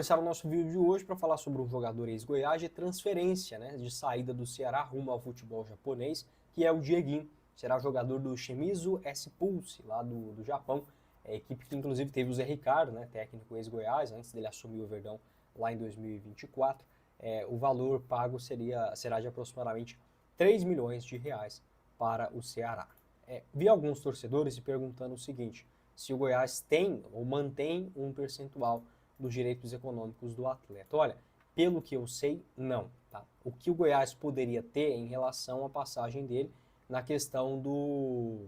Começar o nosso vídeo de hoje para falar sobre um jogador ex-Goiás de transferência, né, de saída do Ceará rumo ao futebol japonês, que é o Dieguinho. Será jogador do Shimizu S-Pulse, lá do Japão, equipe que inclusive teve o Zé Ricardo, né, técnico ex-Goiás, antes dele assumir o Verdão lá em 2024. O valor pago será de aproximadamente 3 milhões de reais para o Ceará. Vi alguns torcedores se perguntando o seguinte: se o Goiás tem ou mantém um percentual dos direitos econômicos do atleta. Olha, pelo que eu sei, não. Tá? O que o Goiás poderia ter em relação à passagem dele na questão do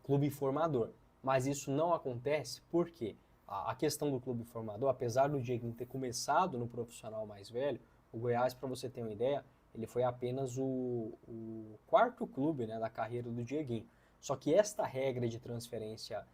clube formador. Mas isso não acontece porque a questão do clube formador, apesar do Dieguinho ter começado no profissional mais velho, o Goiás, para você ter uma ideia, ele foi apenas o quarto clube, né, da carreira do Dieguinho. Só que esta regra de transferência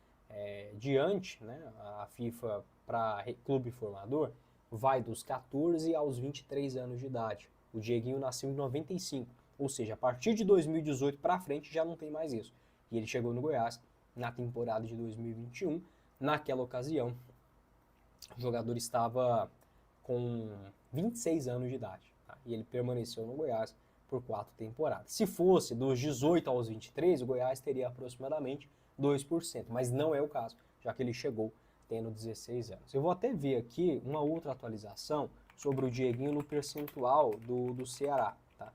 diante, né, a FIFA para clube formador, vai dos 14 aos 23 anos de idade. O Dieguinho nasceu em 95, ou seja, a partir de 2018 para frente já não tem mais isso. E ele chegou no Goiás na temporada de 2021. Naquela ocasião, o jogador estava com 26 anos de idade, tá? E ele permaneceu no Goiás por 4 temporadas. Se fosse dos 18 aos 23, o Goiás teria aproximadamente 2%, mas não é o caso, já que ele chegou tendo 16 anos. Eu vou até ver aqui uma outra atualização sobre o Dieguinho no percentual do Ceará, tá?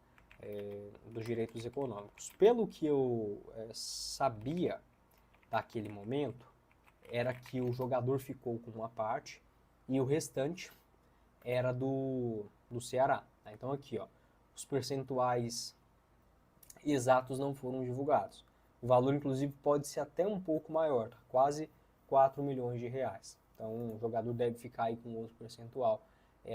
Dos direitos econômicos. Pelo que eu sabia daquele momento, era que o jogador ficou com uma parte e o restante era do Ceará. Tá? Então aqui, ó, os percentuais exatos não foram divulgados. O valor, inclusive, pode ser até um pouco maior, tá? Quase 4 milhões de reais. Então, o jogador deve ficar aí com outro percentual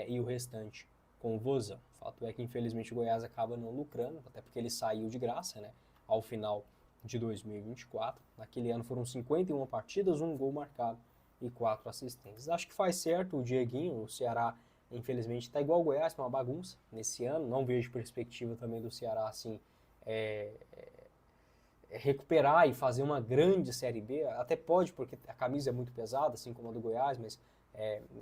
e o restante com o Vozão. O fato é que, infelizmente, o Goiás acaba não lucrando, até porque ele saiu de graça, né, ao final de 2024. Naquele ano foram 51 partidas, um gol marcado e 4 assistências. Acho que faz certo o Dieguinho, o Ceará, infelizmente, está igual o Goiás, uma bagunça nesse ano. Não vejo perspectiva também do Ceará, assim, recuperar e fazer uma grande Série B, até pode, porque a camisa é muito pesada, assim como a do Goiás, mas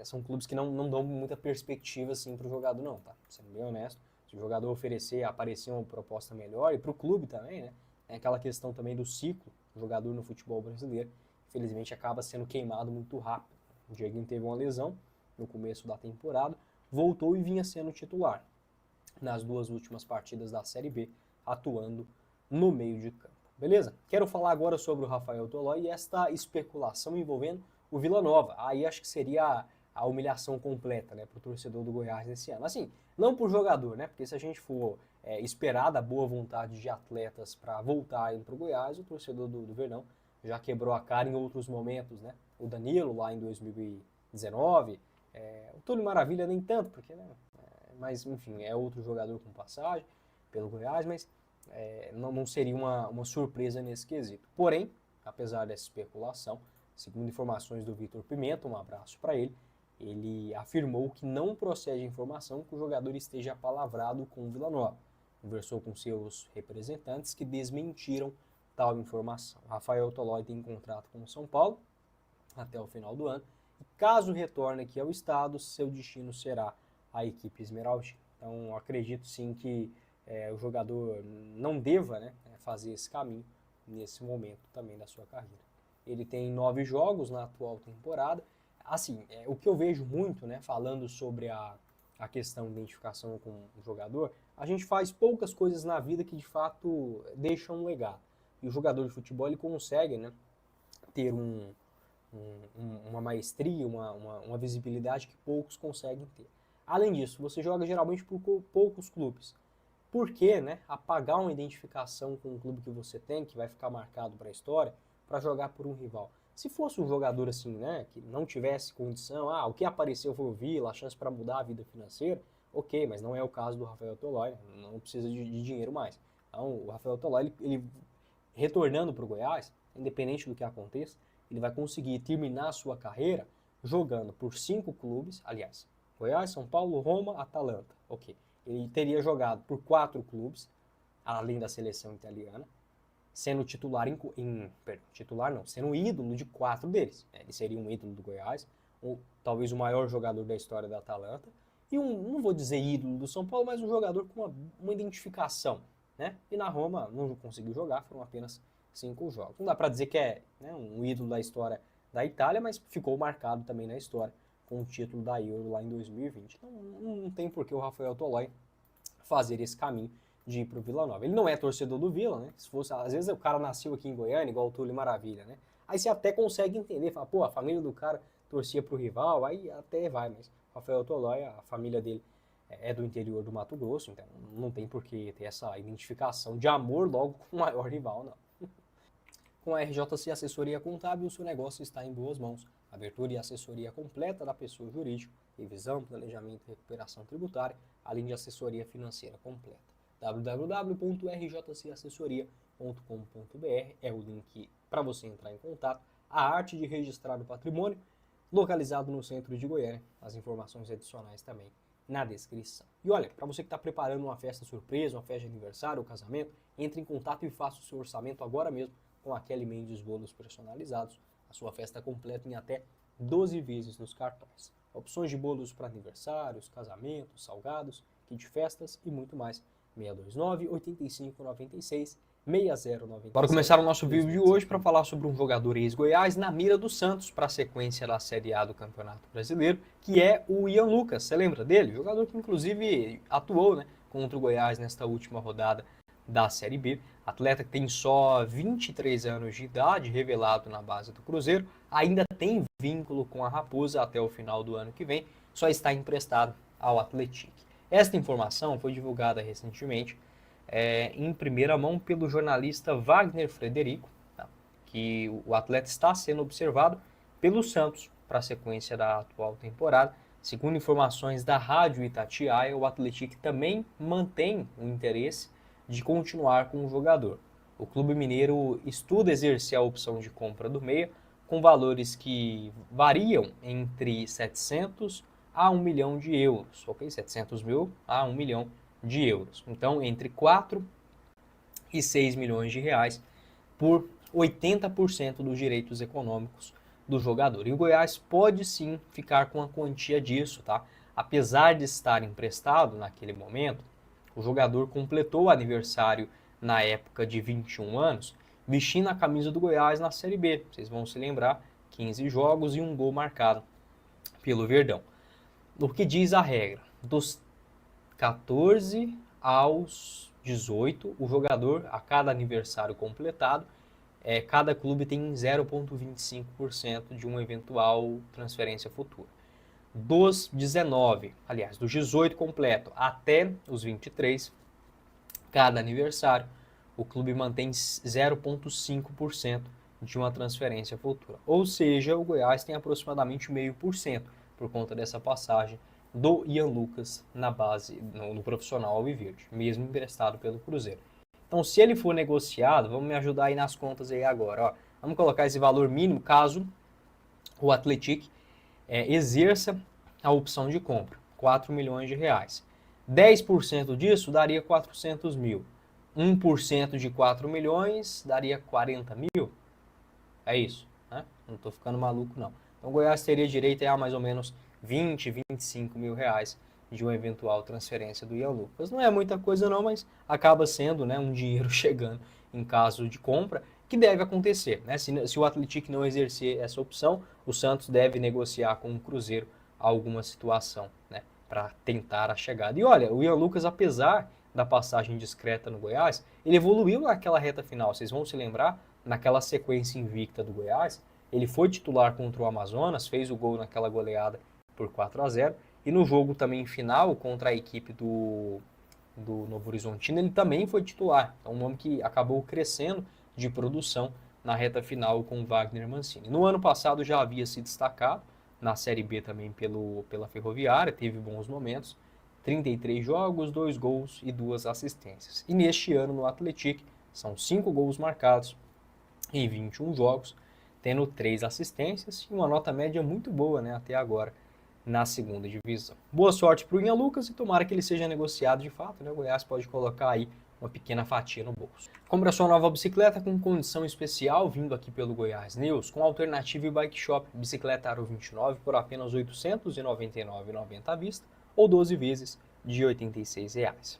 são clubes que não dão muita perspectiva assim, para o jogador, não, tá? Sendo bem honesto, se o jogador oferecer, aparecer uma proposta melhor, e para o clube também, né? É aquela questão também do ciclo, o jogador no futebol brasileiro, infelizmente acaba sendo queimado muito rápido. O Dieguinho teve uma lesão no começo da temporada, voltou e vinha sendo titular nas 2 últimas partidas da Série B, atuando no meio de campo. Beleza? Quero falar agora sobre o Rafael Tolói e esta especulação envolvendo o Vila Nova. Aí acho que seria a humilhação completa, né, para o torcedor do Goiás nesse ano. Assim, não para o jogador, né, porque se a gente for esperar da boa vontade de atletas para voltar para o Goiás, o torcedor do Verdão já quebrou a cara em outros momentos, né? O Danilo lá em 2019, o Túlio Maravilha nem tanto, porque, né, mas enfim, é outro jogador com passagem pelo Goiás, mas não seria uma surpresa nesse quesito. Porém, apesar dessa especulação, segundo informações do Vitor Pimenta, um abraço para ele afirmou que não procede a informação que o jogador esteja apalavrado com o Vila Nova. Conversou com seus representantes que desmentiram tal informação. Rafael Tolói tem contrato com o São Paulo até o final do ano e caso retorne aqui ao estado, seu destino será a equipe esmeraldina. Então, acredito sim que o jogador não deva, né, fazer esse caminho nesse momento também da sua carreira. Ele tem 9 jogos na atual temporada. Assim, o que eu vejo muito, né, falando sobre a questão de identificação com o jogador, a gente faz poucas coisas na vida que de fato deixam um legado. E o jogador de futebol ele consegue, né, ter uma maestria, uma visibilidade que poucos conseguem ter. Além disso, você joga geralmente por poucos clubes. Por que, né, apagar uma identificação com o clube que você tem, que vai ficar marcado para a história, para jogar por um rival? Se fosse um jogador assim, né, que não tivesse condição, o que apareceu foi o Vila, a chance para mudar a vida financeira, ok, mas não é o caso do Rafael Tolói, não precisa de dinheiro mais. Então, o Rafael Tolói, ele retornando para o Goiás, independente do que aconteça, ele vai conseguir terminar a sua carreira jogando por 5 clubes, aliás, Goiás, São Paulo, Roma, Atalanta, ok. Ele teria jogado por 4 clubes, além da seleção italiana, sendo titular titular não, sendo ídolo de 4 deles. Ele seria um ídolo do Goiás, talvez o maior jogador da história da Atalanta, e não vou dizer ídolo do São Paulo, mas um jogador com uma identificação, né? E na Roma não conseguiu jogar, foram apenas 5 jogos. Não dá para dizer que é, né, um ídolo da história da Itália, mas ficou marcado também na história com o título da Euro lá em 2020. Então não tem por que o Rafael Tolói fazer esse caminho de ir para o Vila Nova. Ele não é torcedor do Vila, né? Se fosse, às vezes o cara nasceu aqui em Goiânia, igual o Túlio Maravilha, né? Aí você até consegue entender, fala, pô, a família do cara torcia pro rival, aí até vai, mas Rafael Tolói, a família dele é do interior do Mato Grosso, então não tem por que ter essa identificação de amor logo com o maior rival, não. Com a RJC Assessoria Contábil, o seu negócio está em boas mãos. Abertura e assessoria completa da pessoa jurídica, revisão, planejamento e recuperação tributária, além de assessoria financeira completa. www.rjcassessoria.com.br é o link para você entrar em contato. A arte de registrar o patrimônio, localizado no centro de Goiânia. As informações adicionais também na descrição. E olha, para você que está preparando uma festa surpresa, uma festa de aniversário ou casamento, entre em contato e faça o seu orçamento agora mesmo com a Kelly Mendes Bolos Personalizados. A sua festa completa em até 12 vezes nos cartões. Opções de bolos para aniversários, casamentos, salgados, kit festas e muito mais. 629-8596-6097. Bora começar o nosso vídeo de hoje para falar sobre um jogador ex-Goiás na mira do Santos para a sequência da Série A do Campeonato Brasileiro, que é o Ian Lucas. Você lembra dele? Jogador que inclusive atuou, né, contra o Goiás nesta última rodada da Série B. Atleta que tem só 23 anos de idade, revelado na base do Cruzeiro, ainda tem vínculo com a Raposa até o final do ano que vem, só está emprestado ao Atlético. Esta informação foi divulgada recentemente em primeira mão pelo jornalista Wagner Frederico, tá? Que o atleta está sendo observado pelo Santos para a sequência da atual temporada. Segundo informações da Rádio Itatiaia, o Atlético também mantém o interesse de continuar com o jogador. O clube mineiro estuda exercer a opção de compra do meia, com valores que variam entre 700 a 1 milhão de euros, ok? 700 mil a 1 milhão de euros. Então, entre 4 e 6 milhões de reais por 80% dos direitos econômicos do jogador. E o Goiás pode sim ficar com a quantia disso, tá? Apesar de estar emprestado naquele momento, o jogador completou o aniversário na época de 21 anos, vestindo a camisa do Goiás na Série B. Vocês vão se lembrar, 15 jogos e um gol marcado pelo Verdão. O que diz a regra? Dos 14 aos 18, o jogador, a cada aniversário completado, cada clube tem 0,25% de uma eventual transferência futura. Dos 19, aliás, dos 18 completo até os 23, cada aniversário, o clube mantém 0,5% de uma transferência futura. Ou seja, o Goiás tem aproximadamente 0,5% por conta dessa passagem do Ian Lucas na base, no profissional alviverde, mesmo emprestado pelo Cruzeiro. Então, se ele for negociado, vamos me ajudar aí nas contas aí agora. Ó. Vamos colocar esse valor mínimo caso o Atlético exerça a opção de compra, 4 milhões de reais. 10% disso daria 400 mil. 1% de 4 milhões daria 40 mil. É isso, né? Não estou ficando maluco, não. Então o Goiás teria direito a mais ou menos 20, 25 mil reais de uma eventual transferência do Ian Lucas. Não é muita coisa não, mas acaba sendo, né, um dinheiro chegando em caso de compra, que deve acontecer, né? Se o Atlético não exercer essa opção, o Santos deve negociar com o Cruzeiro alguma situação, né, para tentar a chegada. E olha, o Ian Lucas, apesar da passagem discreta no Goiás, ele evoluiu naquela reta final. Vocês vão se lembrar, naquela sequência invicta do Goiás, ele foi titular contra o Amazonas, fez o gol naquela goleada por 4-0, e no jogo também final contra a equipe do Novo Horizontino, ele também foi titular. É um nome que acabou crescendo de produção na reta final com o Wagner Mancini. No ano passado já havia se destacado, na Série B também pela Ferroviária, teve bons momentos, 33 jogos, 2 gols e 2 assistências. E neste ano no Atlético são 5 gols marcados em 21 jogos, tendo 3 assistências e uma nota média muito boa, né, até agora na segunda divisão. Boa sorte para o Ian Lucas e tomara que ele seja negociado de fato, né? O Goiás pode colocar aí uma pequena fatia no bolso. Compre a sua nova bicicleta com condição especial, vindo aqui pelo Goiás News, com Alternativa e Bike Shop, bicicleta Aro 29 por apenas R$ 899,90 à vista, ou 12 vezes de R$ 86,00.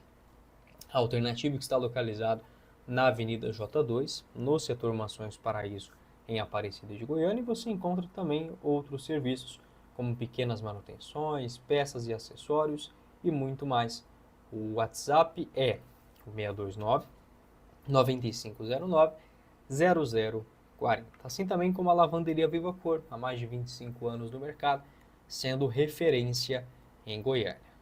A Alternativa, que está localizado na Avenida J2, no setor Mansões Paraíso, em Aparecida de Goiânia, e você encontra também outros serviços, como pequenas manutenções, peças e acessórios e muito mais. O WhatsApp é o 629 9509 0040. Assim também como a Lavanderia Viva Cor, há mais de 25 anos no mercado, sendo referência em Goiânia.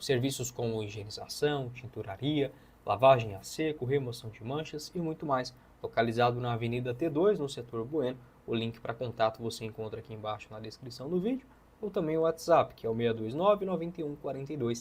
Serviços como higienização, tinturaria, lavagem a seco, remoção de manchas e muito mais. Localizado na Avenida T2, no setor Bueno. O link para contato você encontra aqui embaixo na descrição do vídeo, ou também o WhatsApp, que é o 629 91 42